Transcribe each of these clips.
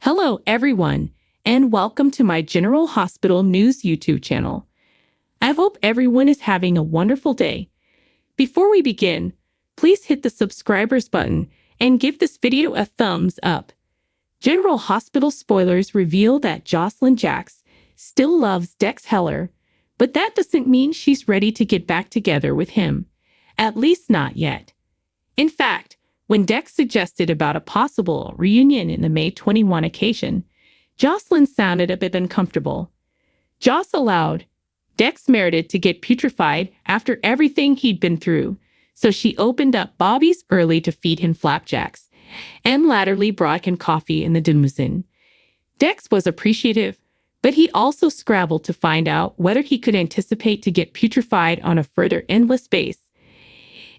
Hello, everyone, and welcome to my General Hospital News YouTube channel. I hope everyone is having a wonderful day. Before we begin, please hit the subscribers button and give this video a thumbs up. General Hospital spoilers reveal that Josslyn Jax still loves Dex Heller, but that doesn't mean she's ready to get back together with him. At least not yet. In fact, when Dex suggested about a possible reunion in the May 21 occasion, Josslyn sounded a bit uncomfortable. Joss allowed Dex merited to get putrefied after everything he'd been through, so she opened up Bobby's early to feed him flapjacks, and latterly brought him coffee in the limousine. Dex was appreciative, but he also scrabbled to find out whether he could anticipate to get putrefied on a further endless base.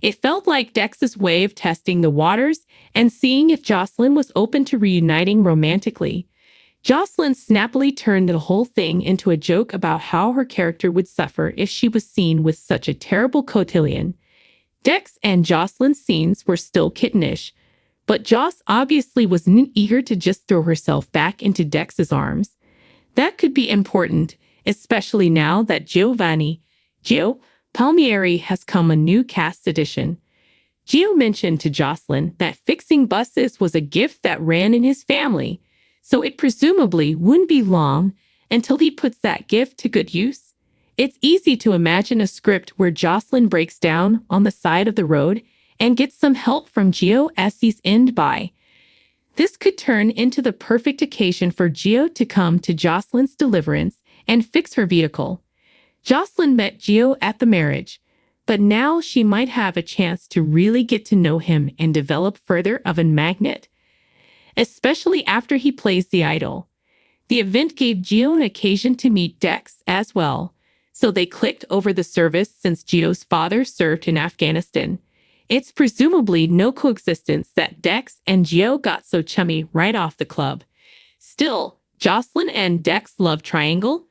It felt like Dex's way of testing the waters and seeing if Josslyn was open to reuniting romantically. Josslyn snappily turned the whole thing into a joke about how her character would suffer if she was seen with such a terrible cotillion. Dex and Josslyn's scenes were still kittenish, but Joss obviously wasn't eager to just throw herself back into Dex's arms. That could be important, especially now that Gio Palmieri has come a new cast addition. Gio mentioned to Josslyn that fixing buses was a gift that ran in his family, so it presumably wouldn't be long until he puts that gift to good use. It's easy to imagine a script where Josslyn breaks down on the side of the road and gets some help from Gio as he's in by. This could turn into the perfect occasion for Gio to come to Josslyn's deliverance and fix her vehicle. Josslyn met Gio at the marriage, but now she might have a chance to really get to know him and develop further of a magnet, especially after he plays the idol. The event gave Gio an occasion to meet Dex as well, so they clicked over the service since Gio's father served in Afghanistan. It's presumably no coexistence that Dex and Gio got so chummy right off the club. Still, Josslyn and Dex love triangle.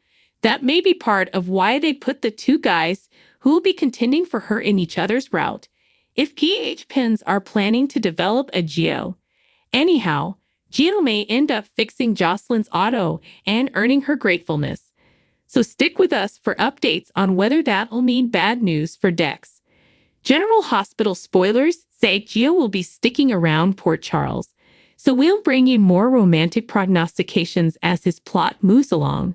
That may be part of why they put the two guys who will be contending for her in each other's route, if PH Pens are planning to develop a Gio. Anyhow, Gio may end up fixing Josslyn's auto and earning her gratefulness. So stick with us for updates on whether that'll mean bad news for Dex. General Hospital spoilers say Gio will be sticking around Port Charles, so we'll bring you more romantic prognostications as his plot moves along.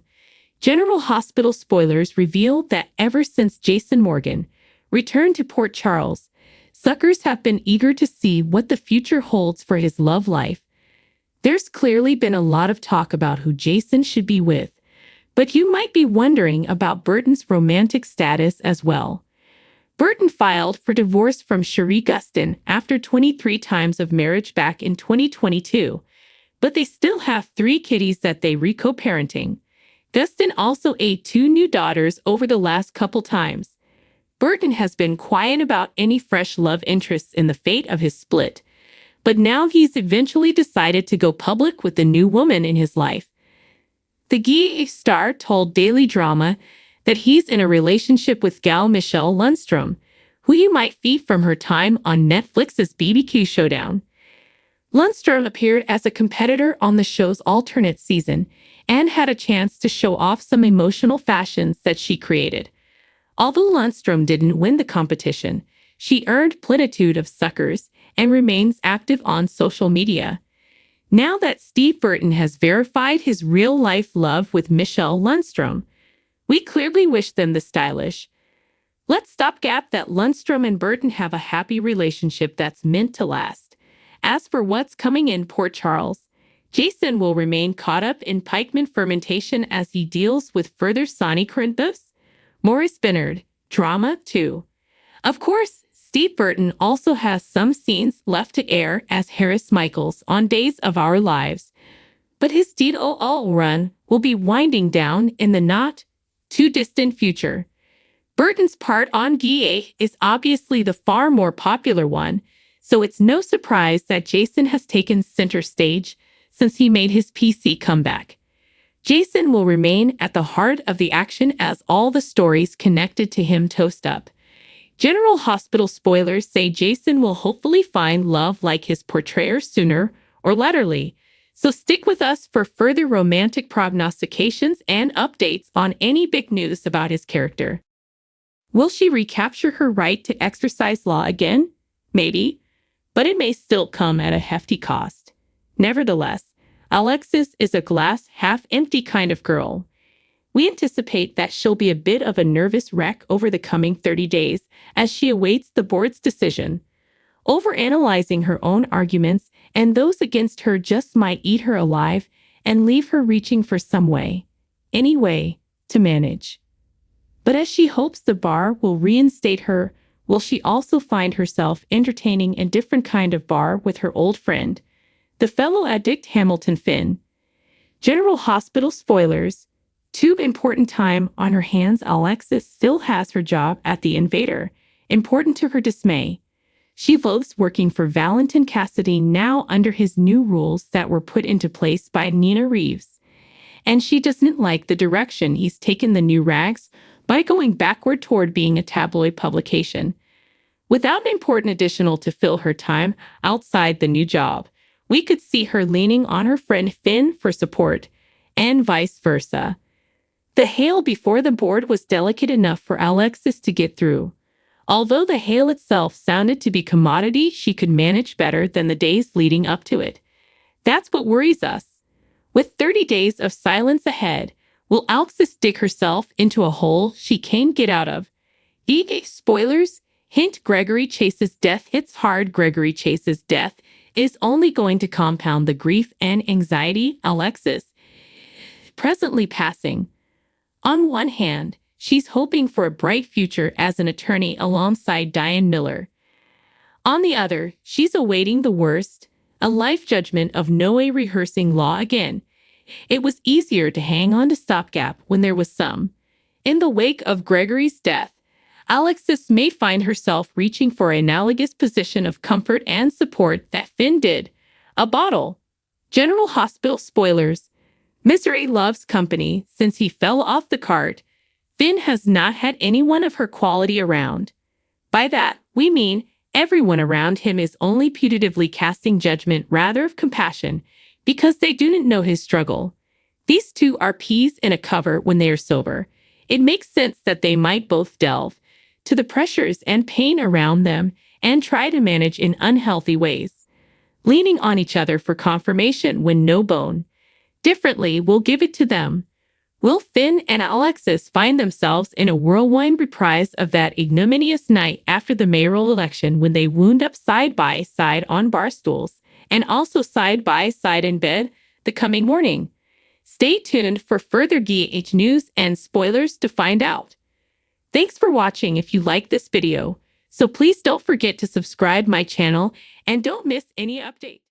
General Hospital spoilers reveal that ever since Jason Morgan returned to Port Charles, suckers have been eager to see what the future holds for his love life. There's clearly been a lot of talk about who Jason should be with, but you might be wondering about Burton's romantic status as well. Burton filed for divorce from Cherie Gustin after 23 times of marriage back in 2022, but they still have 3 kitties that they co-parenting. Gustin also ate 2 new daughters over the last couple times. Burton has been quiet about any fresh love interests in the fate of his split, but now he's eventually decided to go public with the new woman in his life. The GA star told Daily Drama that he's in a relationship with gal Michelle Lundstrom, who you might feed from her time on Netflix's BBQ Showdown. Lundstrom appeared as a competitor on the show's alternate season and had a chance to show off some emotional fashions that she created. Although Lundstrom didn't win the competition, she earned plenitude of suckers and remains active on social media. Now that Steve Burton has verified his real-life love with Michelle Lundstrom, we clearly wish them the stylish. Let's stopgap that Lundstrom and Burton have a happy relationship that's meant to last. As for what's coming in Port Charles, Jason will remain caught up in pikeman fermentation as he deals with further Sonny Corinthos. Maurice Bernard, drama 2. Of course, Steve Burton also has some scenes left to air as Harris Michaels on Days of Our Lives, but his DOO run will be winding down in the not-too-distant future. Burton's part on GA is obviously the far more popular one, so it's no surprise that Jason has taken center stage since he made his PC comeback. Jason will remain at the heart of the action as all the stories connected to him toast up. General Hospital spoilers say Jason will hopefully find love like his portrayer sooner or latterly, So stick with us for further romantic prognostications and updates on any big news about his character. Will she recapture her right to exercise law again? Maybe, but it may still come at a hefty cost. Nevertheless, Alexis is a glass half empty kind of girl. We anticipate that she'll be a bit of a nervous wreck over the coming 30 days as she awaits the board's decision. Overanalyzing her own arguments and those against her just might eat her alive and leave her reaching for some way, any way, to manage. But as she hopes the bar will reinstate her, will she also find herself entertaining a different kind of bar with her old friend, the fellow addict Hamilton Finn? General Hospital spoilers. Too important time on her hands. Alexis still has her job at the Invader, important to her dismay. She loathes working for Valentin Cassidy now under his new rules that were put into place by Nina Reeves. And she doesn't like the direction he's taken the new rags by going backward toward being a tabloid publication. Without an important additional to fill her time outside the new job, we could see her leaning on her friend Finn for support, and vice versa. The hail before the board was delicate enough for Alexis to get through. Although the hail itself sounded to be commodity she could manage better than the days leading up to it. That's what worries us. With 30 days of silence ahead, will Alexis dig herself into a hole she can't get out of? EA spoilers, hint: Gregory Chase's death hits hard. Gregory Chase's death is only going to compound the grief and anxiety Alexis presently passing. On one hand, she's hoping for a bright future as an attorney alongside Diane Miller. On the other, she's awaiting the worst, a life judgment of no way rehearsing law again. It was easier to hang on to stopgap when there was some. In the wake of Gregory's death, Alexis may find herself reaching for an analogous position of comfort and support that Finn did. A bottle. General Hospital spoilers. Misery loves company. Since he fell off the cart, Finn has not had anyone of her quality around. By that, we mean everyone around him is only putatively casting judgment rather of compassion because they didn't know his struggle. These two are peas in a cover when they are sober. It makes sense that they might both delve to the pressures and pain around them and try to manage in unhealthy ways, leaning on each other for confirmation when no bone differently will give it to them. Will Finn and Alexis find themselves in a whirlwind reprise of that ignominious night after the mayoral election when they wound up side by side on bar stools and also side by side in bed the coming morning? Stay tuned for further GH news and spoilers to find out. Thanks for watching. If you like this video, so please don't forget to subscribe my channel and don't miss any update.